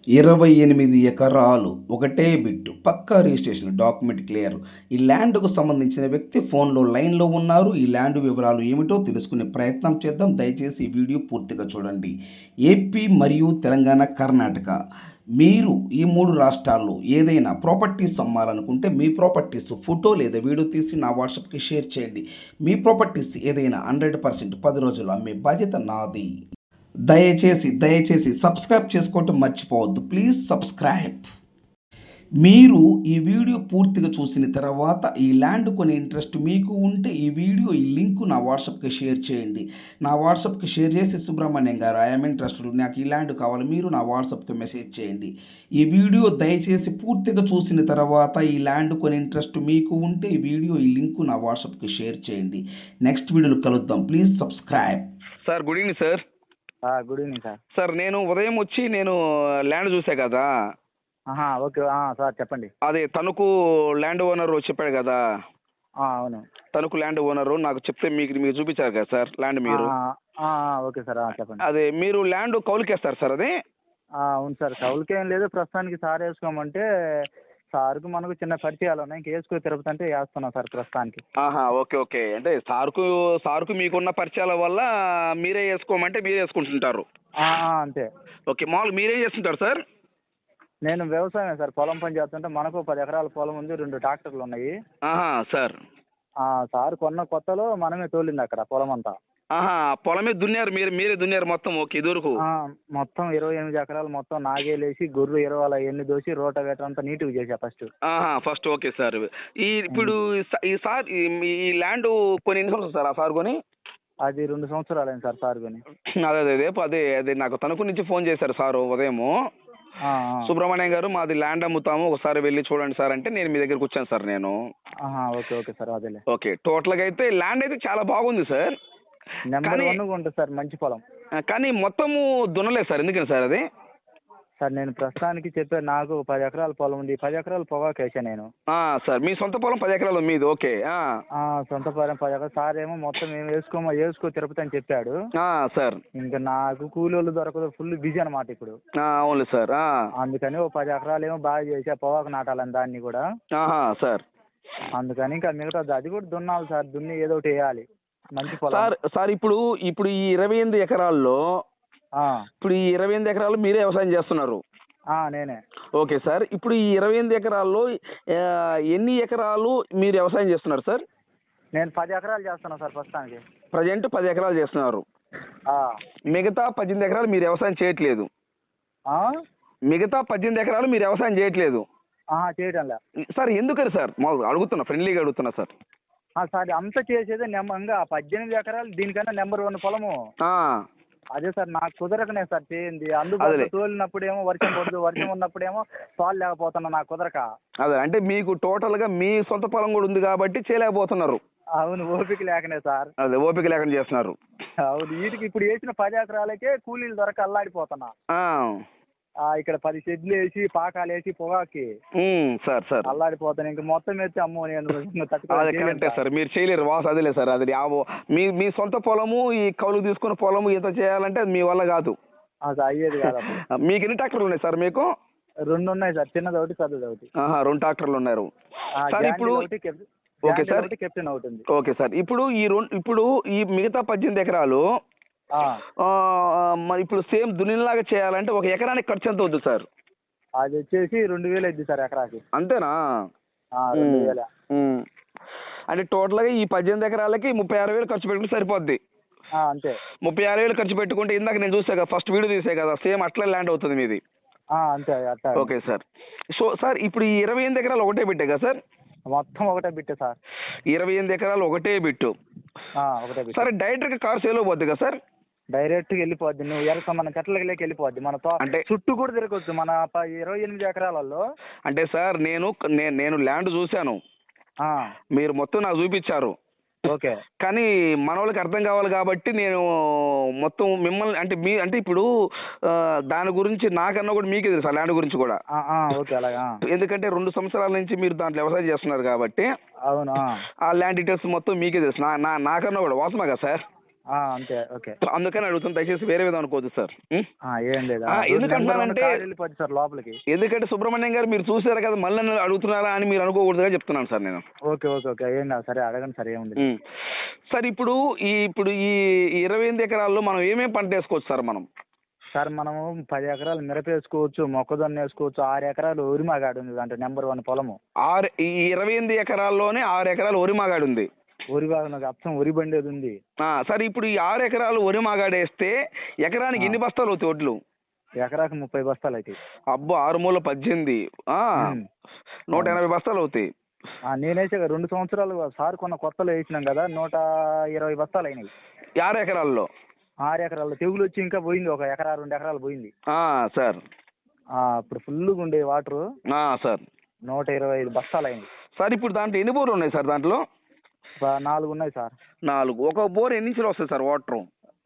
28 ఎకరాలు ఒకటే బిట్టు పక్కా registration document clear. ఈ ల్యాండ్‌కు సంబంధించిన వ్యక్తి ఫోన్‌లో లైన్‌లో ఉన్నారు. ఈ ల్యాండ్ వివరాలు ఏమిటో తెలుసుకునే ప్రయత్నం చేద్దాం. దయచేసి ఈ వీడియో పూర్తిగా చూడండి. ఏపీ మరియు తెలంగాణ, కర్ణాటక మీరు ఈ 3 రాష్ట్రాల్లో ఏదైనా ప్రాపర్టీస్ అమ్మాలనుకుంటే మీ ప్రాపర్టీస్ ఫోటో లేదా వీడియో తీసి నా వాట్సాప్‌కి షేర్ చేయండి. మీ ప్రాపర్టీస్ ఏదైనా 100% 10 రోజుల్లో అమ్మే బాధ్యత నాది. దయచేసి సబ్స్క్రైబ్ చేసుకోవటం మర్చిపోవద్దు. Please subscribe. మీరు ఈ వీడియో పూర్తిగా చూసిన తర్వాత ఈ ల్యాండ్ కొనే ఇంట్రెస్ట్ మీకు ఉంటే ఈ వీడియో ఈ లింక్ నా వాట్సాప్కి షేర్ చేయండి. నా వాట్సాప్కి షేర్ చేసి సుబ్రహ్మణ్యం గారు ఐఎమ్ ఇంట్రెస్టెడ్, నాకు ఈ ల్యాండ్ కావాలి, మీరు నా వాట్సాప్కి మెసేజ్ చేయండి. ఈ వీడియో దయచేసి పూర్తిగా చూసిన తర్వాత ఈ ల్యాండ్ కొనే ఇంట్రెస్ట్ మీకు ఉంటే ఈ వీడియో ఈ లింక్ నా వాట్సాప్కి షేర్ చేయండి. నెక్స్ట్ వీడియోలో కలుద్దాం. Please subscribe. Sir good evening sir. Good evening sir. Sir నేను ఉదయం వచ్చి ల్యాండ్ చూసా కదా. ఓకే. సార్ చెప్పండి. అదే తణుకు ల్యాండ్ ఓనర్ చెప్పాడు కదా. అవును. తణుకు ల్యాండ్ ఓనరు నాకు చెప్తే మీరు చూపించారు కదా సార్ ల్యాండ్ మీరు. ఓకే సార్, చెప్పండి. అదే మీరు ల్యాండ్ కౌలుకేస్తారు సార్ అది? అవును సార్, కౌలుకేం లేదు, ప్రస్తుతానికి సార్ వేసుకోమంటే సార్కు మనకు చిన్న పరిచయాలు ఉన్నాయి. ఇంక వేసుకో తిరుపతి అంటే వేస్తున్నాం సార్ ప్రస్తుతానికి. ఓకే. అంటే సార్కు మీకున్న పరిచయాల వల్ల మీరే వేసుకోమంటే మీరే వేసుకుంటుంటారు. అంతే. ఓకే, మామూలుగా మీరేం చేస్తుంటారు సార్? నేను వ్యవసాయమే సార్, పొలం పని చేస్తుంటే మనకు 10 ఎకరాల పొలం ఉంది, 2 ట్రాక్టర్లు ఉన్నాయి. సార్ సార్ కొన్న కొత్తలో మనమే తోలింది అక్కడ పొలం అంతా. పొలమే దున్నారు మీరే దున్నారు మొత్తం? ఓకే, ఇదివరకు మొత్తం 28 ఎకరాలు మొత్తం నాగేలేసి గొర్రు 20 ఎన్ని దోసి రోటవేటర్ అంతా నీట్గా చేసా ఫస్ట్. Okay sir. ఇప్పుడు ఈ సార్ ఈ ల్యాండ్ కొన్ని ఎన్ని సంవత్సరాలు సార్ ఆ సార్ కొని? అది 2 సంవత్సరాలైంది సార్ సార్ కొని. అదే నాకు తణుకు నుంచి ఫోన్ చేశారు సార్ ఉదయము. సుబ్రహ్మణ్యం గారు మాది ల్యాండ్ అమ్ముతాము, ఒకసారి వెళ్ళి చూడండి సార్ అంటే నేను మీ దగ్గరకు వచ్చాను సార్ నేను. ఓకే సార్, అదేలే. ఓకే, టోటల్గా అయితే ల్యాండ్ అయితే చాలా బాగుంది సార్. నెంబర్ 1 ఉంటుంది సార్, మంచి పొలం. కానీ మొత్తము దున్నలేదు సార్, ఎందుకని సార్ అది? సార్ నేను ప్రస్తుతానికి చెప్పాను, నాకు 10 ఎకరాల పొలం ఉంది, 10 ఎకరాలు పొగాకు వేసా నేను. సార్ మీ సొంత పొలం 10 ఎకరాలు మీది? ఓకే. సొంత పొలం 10 ఎకరాలు. సార్ ఏమో మొత్తం మేము వేసుకో తిరుపతి అని చెప్పాడు సార్. ఇంకా నాకు కూలీలు దొరకదు, ఫుల్ బిజీ అనమాట ఇప్పుడు. అవును సార్. అందుకని 10 ఎకరాలు ఏమో బాగా చేసా, పొగాకు నాటాలని దాన్ని కూడా సార్. అందుకని ఇంకా మిగతా అది కూడా దున్నాలి సార్, దున్ని ఏదో ఒకటి వేయాలి మంచి పొలం. సార్ ఇప్పుడు ఈ 28 ఎకరాల్లో ఇప్పుడు ఈ 28 ఎకరాలు మీరే వ్యవసాయం చేస్తున్నారు? నేనే. Okay sir. ఇప్పుడు ఈ 28 ఎకరాల్లో ఎన్ని ఎకరాలు మీరు వ్యవసాయం చేస్తున్నారు సార్? నేను 10 ఎకరాలు చేస్తున్నాను సార్ ప్రస్తుతానికి. ప్రజెంట్ 10 ఎకరాలు చేస్తున్నారు. మిగతా 18 ఎకరాలు మీరు వ్యవసాయం చేయట్లేదు? మిగతా 18 ఎకరాలు మీరు వ్యవసాయం చేయట్లేదు? చేయడంలే సార్. ఎందుకని సార్? మామూలుగా అడుగుతున్నా, ఫ్రెండ్లీగా అడుగుతున్నా సార్. సార్ అంతా చేసేదే 18 ఎకరాలు దీనికన్నా నెంబర్ 1 పొలము. అదే సార్, నాకు కుదరకనే సార్ చేయింది. అందుబాటులో తోలినప్పుడేమో వర్షం పడదు, వర్షం ఉన్నప్పుడేమో పాలు లేకపోతున్నా, నాకు కుదరక. అదే అంటే మీకు టోటల్ గా మీ సొంత పొలం కూడా ఉంది కాబట్టి చేయలేకపోతున్నారు. అవును, ఓపిక లేకనే సార్. అదే ఓపిక లేకనే చేస్తున్నారు. అవును, వీటికి ఇప్పుడు వేసిన 10 ఎకరాలకే కూలీలు దొరక అల్లాడిపోతున్నా. ఇక్కడ 10 షెడ్లు వేసి పాకాలు వేసి పొగాకి సార్ అల్లాడిపోతాను. ఇంక మొత్తం ఎత్తి అమ్మో నేను కరెక్టే సార్, మీరు చేయలేరు వాస్. అదేలే సార్, అది మీ సొంత పొలము ఈ కౌలు తీసుకున్న పొలము ఇంత చేయాలంటే అది మీ వల్ల కాదు, అది అయ్యేది కాదు. మీకు ఎన్ని ట్రాక్టర్లు ఉన్నాయి సార్? మీకు 2 ఉన్నాయి సార్, చిన్నది ఒకటి పెద్దది ఒకటి. 2 ట్రాక్టర్లు ఉన్నారు సార్. ఇప్పుడు ఓకే సార్, కెప్టెన్ ఒకటి ఉంది. Okay sir. ఇప్పుడు ఈ మిగతా 18 ఎకరాలు మరి ఇప్పుడు సేమ్ దున్నిలాగా చేయాలంటే ఒక ఎకరానికి ఖర్చు ఎంత అవుతుంది సార్? అది వచ్చేసి 2000 అయింది సార్ ఎకరాకి. అంతేనా? 2000. అంటే టోటల్గా ఈ 18 ఎకరాలకి 36,000 ఖర్చు పెట్టుకుంటే సరిపోద్ది. అంతే. 36,000 ఖర్చు పెట్టుకుంటే ఇందాక నేను చూసా కదా, ఫస్ట్ వీడియో తీసే కదా, సేమ్ అట్లా ల్యాండ్ అవుతుంది మీది. అంతే. Okay sir. సో సార్ ఇప్పుడు ఈ 28 ఎకరాలు ఒకటే బిట్టే కదా సార్? మొత్తం ఒకటే బిట్టే సార్. 28 ఎకరాలు ఒకటే బిట్టు. సరే, డైరెక్ట్గా కార్ సేల్ అయిపోద్ది కదా సార్? డైరెక్ట్గా వెళ్ళిపోద్ది. నువ్వు మన చెట్లకి వెళ్ళిపోద్ది. మన అంటే చుట్టూ కూడా తిరగొచ్చు మన 28 ఎకరాలలో. అంటే సార్ నేను ల్యాండ్ చూశాను, మీరు మొత్తం నాకు చూపించారు. ఓకే. కానీ మన వాళ్ళకి అర్థం కావాలి కాబట్టి నేను మొత్తం మిమ్మల్ని అంటే ఇప్పుడు దాని గురించి నాకన్నా కూడా మీకే తెలుసు ఆ ల్యాండ్ గురించి కూడా. ఓకే, అలాగా. ఎందుకంటే 2 సంవత్సరాల నుంచి మీరు దాంట్లో వ్యవసాయం చేస్తున్నారు కాబట్టి అవును, ఆ ల్యాండ్ డీటెయిల్స్ మొత్తం మీకే తెలుసు నాకన్నా కూడా. వాసన కదా సార్? అంతే. ఓకే. అందుకని అడుగుతాను, దయచేసి వేరే విధం అనుకోవద్దు సార్. ఏం లేదు. ఎందుకంటున్నానంటే వెళ్ళిపోద్ది సార్ లోపలికి. ఎందుకంటే సుబ్రహ్మణ్యం గారు మీరు చూసారు కదా, మళ్ళీ నన్ను అడుగుతున్నారా అని మీరు అనుకోకూడదుగా చెప్తున్నాను సార్ నేను. ఓకే. ఓకే. ఓకే. ఏం కాదు. సరే అడగండి సార్, ఏముంది. సార్ ఇప్పుడు ఈ 28 ఎకరాల్లో మనం ఏమేమి పంట వేసుకోవచ్చు సార్ మనం? సార్ మనము 10 ఎకరాలు మిరప వేసుకోవచ్చు, మొక్కజొన్న వేసుకోవచ్చు, 6 ఎకరాలు వరిమాగాడు ఉంది, అంటే నెంబర్ 1 పొలము. ఈ 28 ఎకరాల్లోనే 6 ఎకరాలు వరి మాగాడు ఉంది. వరి బాగా అచ్చం వరి బండేది ఉంది. సార్ ఇప్పుడు ఈ 6 ఎకరాలు వరి మాగాడు వేస్తే ఎకరానికి ఎన్ని బస్తాలు అవుతాయి వడ్లు? ఎకరాకు 30 బస్తాలు అవుతాయి. అబ్బో, 6 మూల 18, 180 బస్తాలు అవుతాయి. నేనైతే 2 సంవత్సరాలు సార్ కొన్న కొత్తలో వేసినాం కదా, 120 బస్తాలు అయినాయి 6 ఎకరాల్లో. 6 ఎకరాల్లో తెగులు వచ్చి ఇంకా పోయింది, 1 ఎకరా 2 ఎకరాలు పోయింది సార్. ఇప్పుడు ఫుల్గా ఉండే వాటరు సార్. 125 బస్తాలు అయింది సార్. ఇప్పుడు దాంట్లో ఎన్ని బోర్లు ఉన్నాయి సార్? దాంట్లో 4 ఉన్నాయి సార్. 4. ఒక బోర్ ఎన్ని ఇంచులు వస్తాయి సార్ వాటర్?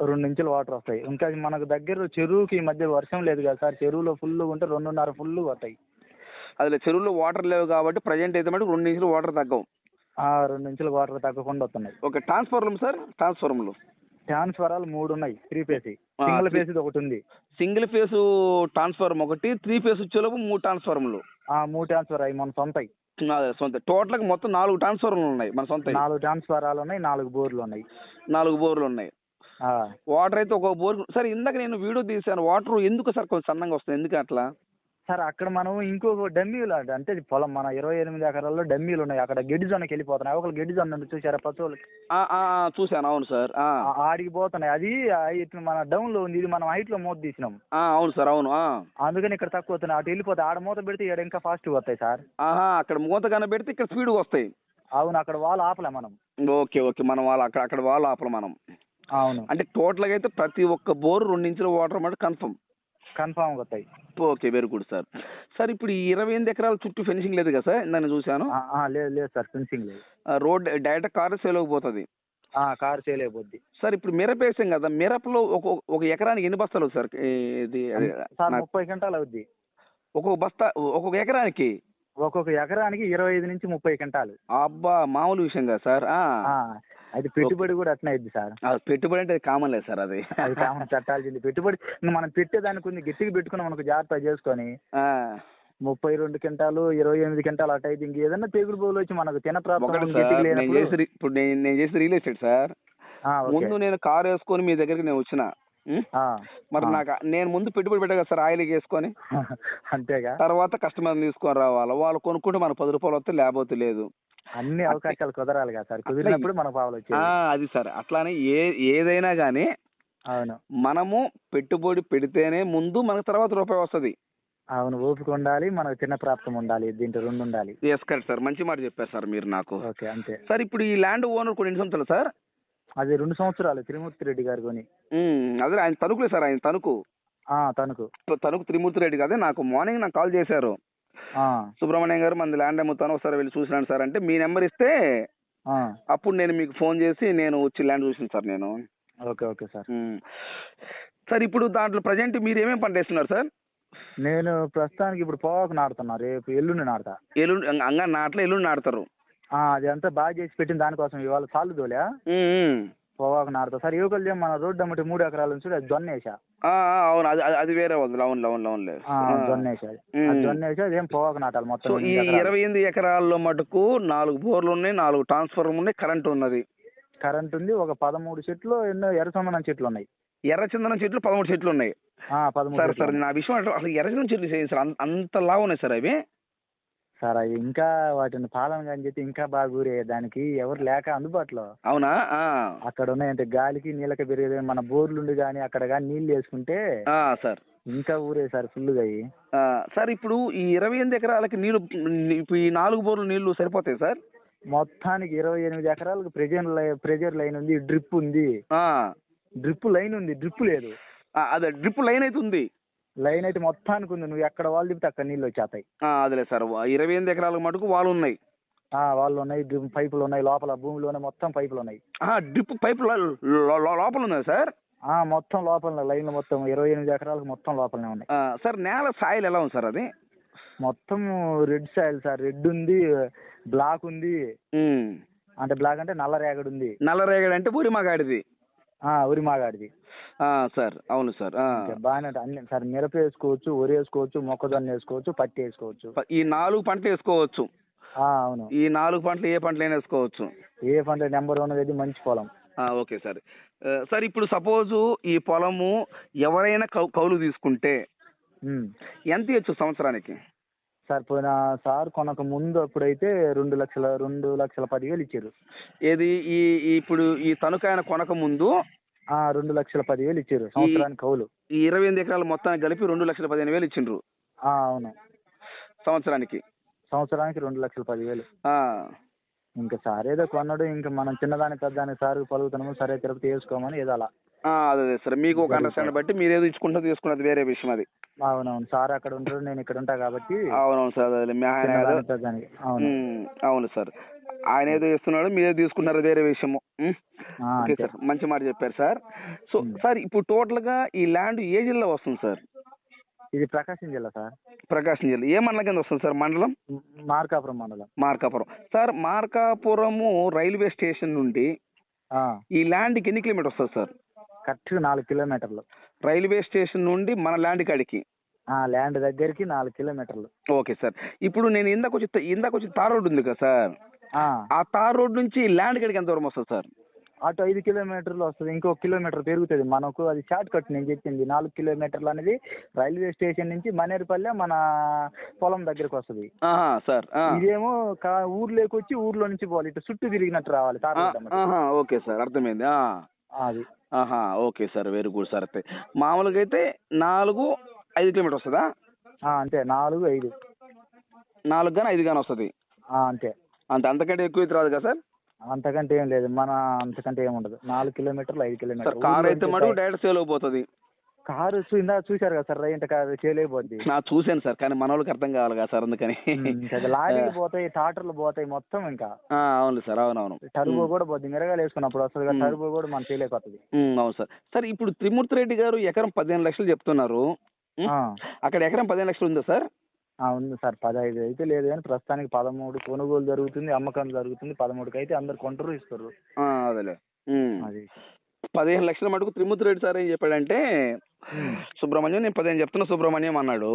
2 ఇంచులు వాటర్ వస్తాయి. ఇంకా మనకు దగ్గర చెరువుకి ఈ మధ్య వర్షం లేదు కదా సార్, చెరువులో ఫుల్గా ఉంటే 2.5 ఫుల్గా వస్తాయి. అదిలే, చెరువులో వాటర్ లేవు కాబట్టి ప్రజెంట్ అయితే మటుకు 2 ఇంచులు వాటర్ తగ్గవు. 2 ఇంచులు వాటర్ తగ్గకుండా వస్తున్నాయి. ఓకే. ట్రాన్స్ఫార్మర్లు సార్? ట్రాన్స్ఫారాలు 3 ఉన్నాయి, 3 ఫేస్. సింగిల్ ఫేస్ ఒకటి ఉంది. సింగిల్ ఫేస్ ట్రాన్స్ఫార్మర్ ఒకటి, 3 ఫేస్ వచ్చేలోపు 3 ట్రాన్స్ఫార్మర్లు. 3 ట్రాన్స్ఫర్ అవి మన సొంత. సొంత. టోటల్గా మొత్తం 4 ట్రాన్స్ఫార్మర్లు ఉన్నాయి మన సొంత. 4 ట్రాన్స్ఫారాలు ఉన్నాయి, 4 బోర్లు ఉన్నాయి. 4 బోర్లు ఉన్నాయి. వాటర్ అయితే ఒక బోర్. సార్ ఇందాక నేను వీడియో తీసాను, వాటర్ ఎందుకు సార్ కొంచెం సన్నంగా వస్తుంది, ఎందుకు అట్లా? సార్ అక్కడ మనం ఇంకొక డమ్మీలు అంటే పొలం మన 28 ఎకరాల్లో డమ్మీలు ఉన్నాయి, అక్కడ గెడ్డి జొన్నకి వెళ్ళిపోతున్నాయి. ఒకళ్ళు గెడ్డి జొన్న చూసారా పశువులు? చూసాను. అవును సార్. ఆడికి పోతున్నాయి. అది ఇట్లా మన డౌన్ లో ఉంది, ఇది మనం హైట్ లో మూత తీసినాం. అవును సార్. అవును. అందుకని ఇక్కడ తక్కువ వస్తున్నాయి. అటు వెళ్ళిపోతాయి. ఆడ మూత పెడితే ఇక్కడ ఇంకా ఫాస్ట్ వస్తాయి సార్. అక్కడ మూత కనబెడితే ఇక్కడ స్పీడ్గా వస్తాయి. అవును. అక్కడ వాళ్ళు ఆపలే మనం. ఓకే. ఓకే. మనం వాళ్ళు అక్కడ వాళ్ళు ఆపలే మనం. అవును. అంటే టోటల్గా అయితే ప్రతి ఒక్క బోరు 2 ఇంచుల వాటర్ మాట కన్ఫర్మ్ వస్తాయి. Okay. Very good sir. Sir ఇప్పుడు ఈ 28 ఎకరాల చుట్టూ ఫెన్సింగ్ లేదు కదా సార్? నేను చూశాను. లేదు సార్, ఫెన్సింగ్ లేదు. రోడ్ డైరెక్ట్ కారు సేలోకి పోతుంది. కారు సేల్ అయిపోద్ది సార్. ఇప్పుడు మిరప వేసాం కదా, మిరపలో ఒక ఎకరానికి ఎన్ని బస్తాలు అవుతుంది సార్? ఇది సార్ 30 క్వింటాలు అవుద్ది ఒక్కొక్క బస్తా. ఒక్కొక్క ఎకరానికి 25 నుంచి 30 క్వింటాలు. అబ్బా, మామూలు విషయం కదా సార్. అది పెట్టుబడి కూడా అట్నే అయింది సార్. పెట్టుబడి అంటే కామన్ లేదు సార్, అది కామన్ చట్టాల్సింది. పెట్టుబడి మనం పెట్టేదానికి కొంచెం గట్టిగా పెట్టుకుని మనకు జాగ్రత్త చేసుకొని 32 క్వింటాలు 28 క్వింటాలు అటు అయితే ఇంకేదన్నా తెగులు బోలు వచ్చి మనకు ఇప్పుడు నేను చేసి రియల్ ఎస్టేట్ సార్. ముందు నేను కారు వేసుకొని మీ దగ్గరికి నేను వచ్చిన, మరి నాకు నేను ముందు పెట్టుబడి పెట్టా కదా సార్, ఆయిల్ వేసుకొని. అంతేగా. తర్వాత కస్టమర్ తీసుకొని రావాలి, వాళ్ళు కొనుక్కుంటే మనకు 10 రూపాయలు వస్తే లేకపోతే లేదు. అన్ని అవకాశాలు కుదరాలి కదా సార్, కుదిరినప్పుడు మన పావులు వచ్చాయి. అది సార్. అట్లానే ఏదైనా కానీ అవును, మనము పెట్టుబడి పెడితేనే ముందు మనకు తర్వాత రూపాయి వస్తుంది. అవును, ఓపిక ఉండాలి, మనకు చిన్న ప్రాప్తం ఉండాలి, దీంట్లో 2 ఉండాలి. Yes, correct sir. మంచి మాట చెప్పారు సార్ మీరు నాకు. ఓకే, అంతే సార్. ఇప్పుడు ఈ ల్యాండ్ ఓనర్ కూడా ఎన్ని సంవత్సరాలు సార్? అది 2 సంవత్సరాలు, త్రిమూర్తి రెడ్డి గారు కొని. అదే ఆయన తణుకులే సార్, ఆయన తణుకు త్రిమూర్తి రెడ్డి కాదే. నాకు మార్నింగ్ కాల్ చేశారు, సుబ్రహ్మణ్యం గారు మంది ల్యాండ్ అమ్ముతాను ఒకసారి వెళ్ళి చూసినాను సార్ అంటే, మీ నెంబర్ ఇస్తే అప్పుడు నేను మీకు ఫోన్ చేసి నేను వచ్చి ల్యాండ్ చూసాను సార్ నేను. ఓకే. Okay sir. సార్ ఇప్పుడు దాంట్లో ప్రజెంట్ మీరు ఏమేమి పంట వేస్తున్నారు సార్? నేను ప్రస్తుతానికి ఇప్పుడు పొగాకు నాటుతున్నా, రేపు ఎల్లుండి నాటుతా. ఎల్లుండి నాటుతారు? అది అంతా బాగా చేసి పెట్టిన దానికోసం ఇవాళ సాలు దోలే పొగాకు నాటుతా సార్. యువకులు మన రోడ్డు అమ్మటి 3 ఎకరాల నుంచి అది జొన్న వేసా. అవును, అది వేరే వద్దు. అవును. జొన్న వేసా, అదేం పొగాకు నాటాలి మొత్తం. ఈ 28 ఎకరాల్లో మటుకు 4 బోర్లు ఉన్నాయి, 4 ట్రాన్స్ఫార్మర్ ఉన్నాయి, కరెంట్ ఉన్నది. కరెంట్ ఉంది. ఒక 13 చెట్లు, ఎన్నో ఎర్రచందనం చెట్లు ఉన్నాయి. ఎర్రచందనం చెట్లు 13 చెట్లు ఉన్నాయి. 13. సార్ నా విషయం అసలు ఎర్రచందనం చెట్లు చేయండి సార్, అంత లావు ఉన్నాయి సార్ అవి. సార్ అవి ఇంకా వాటిని పాలన అని చెప్పి ఇంకా బాగా ఊరే, దానికి ఎవరు లేక అందుబాటులో. అవునా? అక్కడ ఉన్నాయంటే గాలికి నీళ్ళకి పెరిగేది, మన బోర్లుండి కానీ అక్కడ కానీ నీళ్ళు వేసుకుంటే సార్ ఇంకా ఊరే సార్ ఫుల్గా అయ్యి. సార్ ఇప్పుడు ఈ 28 ఎకరాలకి నీళ్లు, ఈ 4 బోర్లు నీళ్లు సరిపోతాయి సార్? మొత్తానికి 28 ఎకరాలకు ప్రెజర్ లైన్ ఉంది, డ్రిప్ ఉంది. డ్రిప్ లైన్ ఉంది, డ్రిప్ లేదు. అదే డ్రిప్ లైన్ అయితే ఉంది. లైన్ అయితే మొత్తానికి ఉంది, నువ్వు ఎక్కడ వాళ్ళు దిపితే అక్కడ నీళ్ళు వచ్చేస్తాయి. అదేలే సార్. 28 ఎకరాలకు మటుకు వాళ్ళు ఉన్నాయి. వాళ్ళు ఉన్నాయి, పైపులు ఉన్నాయి, లోపల భూమిలోనే మొత్తం పైపులు ఉన్నాయి. డ్రిప్ పైపు లోపల ఉన్నాయి సార్? మొత్తం లోపల లైన్లు మొత్తం 28 ఎకరాలకు మొత్తం లోపలనే ఉన్నాయి. సార్ నేల సాయిల్ ఎలా ఉంది సార్? అది మొత్తం రెడ్ సాయిల్ సార్. రెడ్ ఉంది, బ్లాక్ ఉంది. అంటే బ్లాక్ అంటే నల్ల రేగడి ఉంది. నల్ల రేగడి అంటే వరి మగాడిది. ఉరి మాగాడిది. సార్ అవును సార్. బాగానే ఉంటుంది అన్ని సార్. మిరప వేసుకోవచ్చు, వరి వేసుకోవచ్చు, మొక్కజొన్న వేసుకోవచ్చు, పత్తి వేసుకోవచ్చు. ఈ 4 పంటలు వేసుకోవచ్చు. అవును. ఈ 4 పంటలు ఏ పంటలైనా వేసుకోవచ్చు. ఏ పంట నెంబర్ 1 అయితే మంచి పొలం. Okay sir. సార్ ఇప్పుడు సపోజు ఈ పొలము ఎవరైనా కౌలు తీసుకుంటే ఎంత ఇవ్వచ్చు సంవత్సరానికి? సార్ పోయిన సార్ కొనక ముందు అప్పుడైతే 2,10,000 ఇచ్చారు. ఏది ఇప్పుడు ఈ తణుకాయన కొనక ముందు 2,10,000 ఇచ్చారు సంవత్సరానికి కౌలు. ఈ 28 ఎకరాలు మొత్తానికి కలిపి 2,15,000 ఇచ్చిండ్రు అవును. సంవత్సరానికి 2,10,000. ఇంకా సార్ ఏదో కొన్నాడు. ఇంకా మనం చిన్నదానికి పెద్దదానికి సార్ పలుకుతున్నాము, సరే తిరుపతి వేసుకోమని ఏదో అలా. అదే సార్, మీకు ఒక అండర్స్టాండ్ బట్టి మీరు ఏదో ఇచ్చుకుంటూ తీసుకున్నది వేరే విషయం అది. అవునవును. సార్ అక్కడ ఉంటారు, నేను ఇక్కడ ఉంటా కాబట్టి. అవునవును సార్. అవును సార్, ఆయన ఏదో ఇస్తున్నాడు, మీరేదో తీసుకున్నారు వేరే విషయము. ఓకే సార్, మంచి మాట చెప్పారు సార్. సో సార్ ఇప్పుడు టోటల్ గా ఈ ల్యాండ్ ఏ జిల్లా వస్తుంది సార్? ఇది ప్రకాశం జిల్లా సార్. ప్రకాశం జిల్లా ఏ మండలం కింద వస్తుంది సార్? మండలం మార్కాపురం మండలం. Markapuram sir. Markapuram railway station నుండి ఈ ల్యాండ్కి ఎన్ని కిలోమీటర్ వస్తుంది సార్? కరెక్ట్గా 4 కిలోమీటర్లు. రైల్వే స్టేషన్ నుండి మన ల్యాండ్ కాడికి ల్యాండ్ దగ్గరికి 4 కిలోమీటర్లు. Okay sir. ఇప్పుడు నేను ఇందాక వచ్చి తార్ రోడ్ ఉంది కదా సార్, ఆ తార్ రోడ్ నుంచి ల్యాండ్ కాడికి ఎంత దూరం వస్తుంది సార్? అటు 5 కిలోమీటర్లు వస్తుంది. ఇంకో కిలోమీటర్ పెరుగుతుంది మనకు. అది షార్ట్ కట్ నేను చెప్పింది. 4 కిలోమీటర్లు అనేది రైల్వే స్టేషన్ నుంచి మనేరుపల్లె మన పొలం దగ్గరకు వస్తుంది సార్. ఇదేమో ఊర్లోకి వచ్చి ఊర్లో నుంచి పోవాలి, ఇటు చుట్టూ తిరిగినట్టు రావాలి. ఓకే సార్, అర్థమైంది. అది okay sir, very good sir. అయితే మామూలుగా అయితే 4-5 కిలోమీటర్ వస్తుందా? అంతే, 4-5. 4 కానీ 5 కానీ వస్తుంది అంతే. అంతకంటే ఎక్కువ అయితే రాదు కదా సార్? అంతకంటే ఏం లేదు, అంతకంటే ఏమి ఉండదు. 4 కిలోమీటర్లు 5 కిలోమీటర్లు. కార్ అయితే మటుకు డైరెక్ట్ సేల్ అయిపోతుంది. కారు ఇందాక చూశారు కదా సార్, ఇంత చేయలేకపోద్ది. చూశాను సార్, కానీ మన వాళ్ళకి అర్థం కావాలి కదా సార్, అందుకని. లారీలు పోతాయి, టాటర్లు పోతాయి మొత్తం. ఇంకా అవును సార్, అవునవును. టర్బో కూడా పోద్ది, మిరగాలు వేసుకున్నప్పుడు వస్తుంది కదా, టర్బో కూడా మనం చేయలేకపోతుంది. అవును సార్. సార్ ఇప్పుడు త్రిమూర్తి రెడ్డి గారు ఎకరం 15 లక్షలు చెప్తున్నారు, అక్కడ ఎకరం 15 లక్షలు ఉందా సార్? ఉంది సార్. 15 అయితే లేదు కానీ ప్రస్తుతానికి 13 కొనుగోలు జరుగుతుంది, అమ్మకం జరుగుతుంది. 13కి అయితే అందరు కొంటారు, ఇస్తారు. అదేలే. అది 15 లక్షల మటుకు త్రిమూర్తి రెడ్డి సార్ ఏం చెప్పాడంటే, సుబ్రహ్మణ్యం నేను 15 చెప్తున్నా సుబ్రహ్మణ్యం అన్నాడు.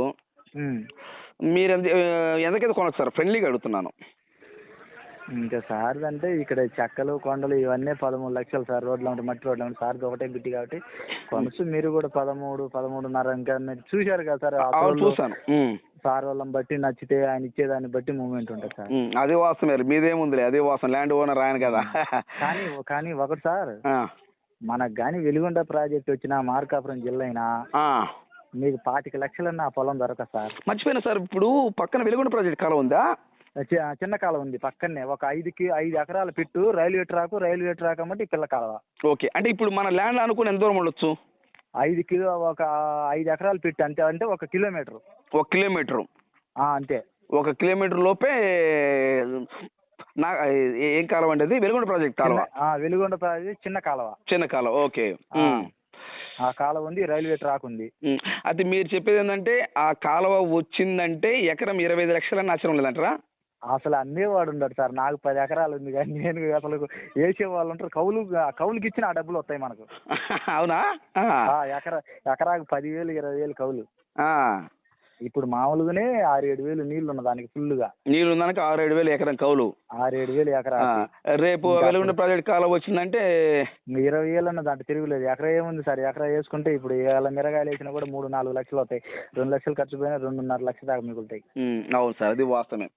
మీరు ఎంతకైతే కొనచ్చు సార్? ఫ్రెండ్లీగా అడుగుతున్నాను. ఇంకా సార్ అంటే ఇక్కడ చెక్కలు కొండలు ఇవన్నీ 13 లక్షలు సార్. రోడ్లు ఉంటాయి, మట్టి రోడ్లు ఉంటాయి. సార్ది ఒకటే బిట్టి కాబట్టి కొనసు. మీరు కూడా 13-13.5 ఇంకా మీరు చూశారు కదా సార్. చూసాను. సార్ వాళ్ళని బట్టి నచ్చితే ఆయన ఇచ్చేదాన్ని బట్టి మూవ్మెంట్ ఉంటుంది సార్. అదే వాస్తవం, మీదేముందిలే, అదే వాస్తవం. ల్యాండ్ ఓనర్ ఆయన కదా. కానీ ఒకటి సార్, మనకు కానీ వెలుగొండ ప్రాజెక్ట్ వచ్చిన మార్కాపురం జిల్లా అయినా మీకు 25 లక్షలన్నా ఆ పొలం దొరకదు సార్. మర్చిపోయినా సార్, ఇప్పుడు పక్కన వెలుగొండ ప్రాజెక్ట్ కాలం ఉందా? చిన్న కాలం ఉంది పక్కనే. ఒక 5 ఎకరాల పెట్టు, రైల్వే ట్రాక్ అమ్మటి పిల్ల కాలువ. ఓకే, అంటే ఇప్పుడు మన ల్యాండ్ అనుకుని ఎంత దూరం ఉండొచ్చు? 5 ఎకరాలు పెట్టు అంతే. అంటే 1 కిలోమీటర్. 1 కిలోమీటర్ అంతే. 1 కిలోమీటర్ లోపే ఏం కాలువ అంటే అది? వెలుగొండ ప్రాజెక్ట్ కాలువ. వెలుగొండ ప్రాజెక్ట్ చిన్న కాలువ. ఓకే. ఆ కాలువ ఉంది, రైల్వే ట్రాక్ ఉంది. అయితే మీరు చెప్పేది ఏంటంటే, ఆ కాలువ వచ్చిందంటే ఎకరం 25 లక్షలని ఆశ్చర్యం లేదంటారా? అసలు అమ్మేవాడు ఉండడు సార్. నాకు 10 ఎకరాలు ఉంది కానీ నేను అసలు వేసే వాళ్ళు ఉంటారు. కౌలుకి ఇచ్చిన ఆ డబ్బులు వస్తాయి మనకు. అవునా? ఎకరాకు 10,000 20,000 కౌలు. ఇప్పుడు మామూలుగానే 6-7 వేలు నీళ్లు ఉన్న దానికి ఫుల్గా. నీళ్లు ఉన్నదానికి 6-7 వేలు ఎకరం కౌలు. 6-7 వేలు ఎకరా. రేపు వెలుగొండ ప్రాజెక్ట్ కాలం వచ్చిందంటే 20,000 అన్న దాంట్లో తిరుగులేదు. ఎకరా ఏముంది సార్? ఎకరా వేసుకుంటే ఇప్పుడు ఇవాళ మిరగాయలు వేసినా కూడా 3-4 లక్షలు అవుతాయి. 2 లక్షలు ఖర్చు పోయినా 2.5 లక్షల దాకా మిగులుతాయి. అవును సార్, అది వాస్తవమే.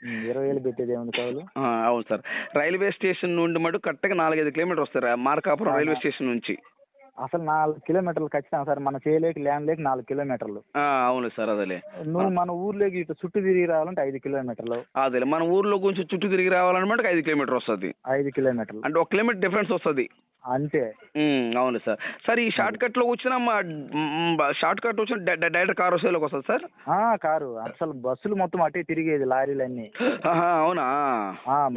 20,000 పెట్టేది ఏముంది కౌలు. అవును సార్. రైల్వే స్టేషన్ నుండి మటు కరెక్ట్గా 4-5 కిలోమీటర్ వస్తారు మార్కాపురం రైల్వే స్టేషన్ నుంచి. అసలు 4 కిలోమీటర్లు ఖచ్చితంగా సార్. మన చేయలేక ల్యాండ్ లేక 4 కిలోమీటర్లు. అవును సార్, అదేలే. నువ్వు మన ఊర్లోకి ఇటు చుట్టూ తిరిగి రావాలంటే 5 కిలోమీటర్లు. అదేలే, మన ఊర్లో కొంచెం చుట్టూ తిరిగి రావాలన్నమాట 5 కిలోమీటర్ వస్తుంది. 5 కిలోమీటర్లు అంటే 1 కిలోమీటర్ డిఫరెన్స్ వస్తుంది అంతే. అవును సార్. సార్ ఈ షార్ట్ కట్ లో వచ్చిన డైరెక్ట్ కార్ వస్తేలోకి వస్తుంది సార్? కారు అసలు బస్సులు మొత్తం అటే తిరిగేది, లారీలన్నీ. అవునా?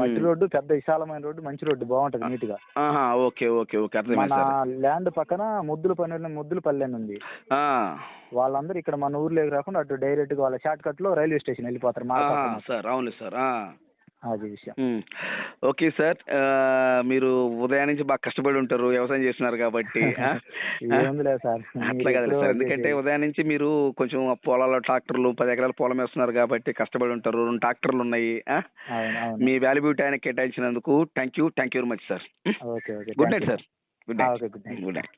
మట్టి రోడ్డు, పెద్ద విశాలమైన రోడ్డు, మంచి రోడ్డు, బాగుంటది నీట్ గా. ఓకే ఓకే ఓకే, మన ల్యాండ్ పక్కన ముద్దులపల్లి అని ఉంది. వాళ్ళందరూ ఇక్కడ మన ఊర్లోకి రాకుండా అటు డైరెక్ట్ గా వాళ్ళ షార్ట్ కట్ లో రైల్వే స్టేషన్ వెళ్ళిపోతారు. సార్ అవును సార్. అది విషయం. ఓకే సార్, మీరు ఉదయం నుంచి బాగా కష్టపడి ఉంటారు వ్యవసాయం చేస్తున్నారు కాబట్టి. ఏముందిలే సార్, అట్లా కదా సార్, ఎందుకంటే ఉదయం నుంచి మీరు కొంచెం పొలాల్లో ట్రాక్టర్లు 10 ఎకరాల పొలం వేస్తున్నారు కాబట్టి కష్టపడి ఉంటారు. 2 ట్రాక్టర్లు ఉన్నాయి. మీ వాల్యుబుల్ టైం కేటాయించినందుకు thank you very much sir. Okay okay, good night sir. Good night. Okay, good night. Good night.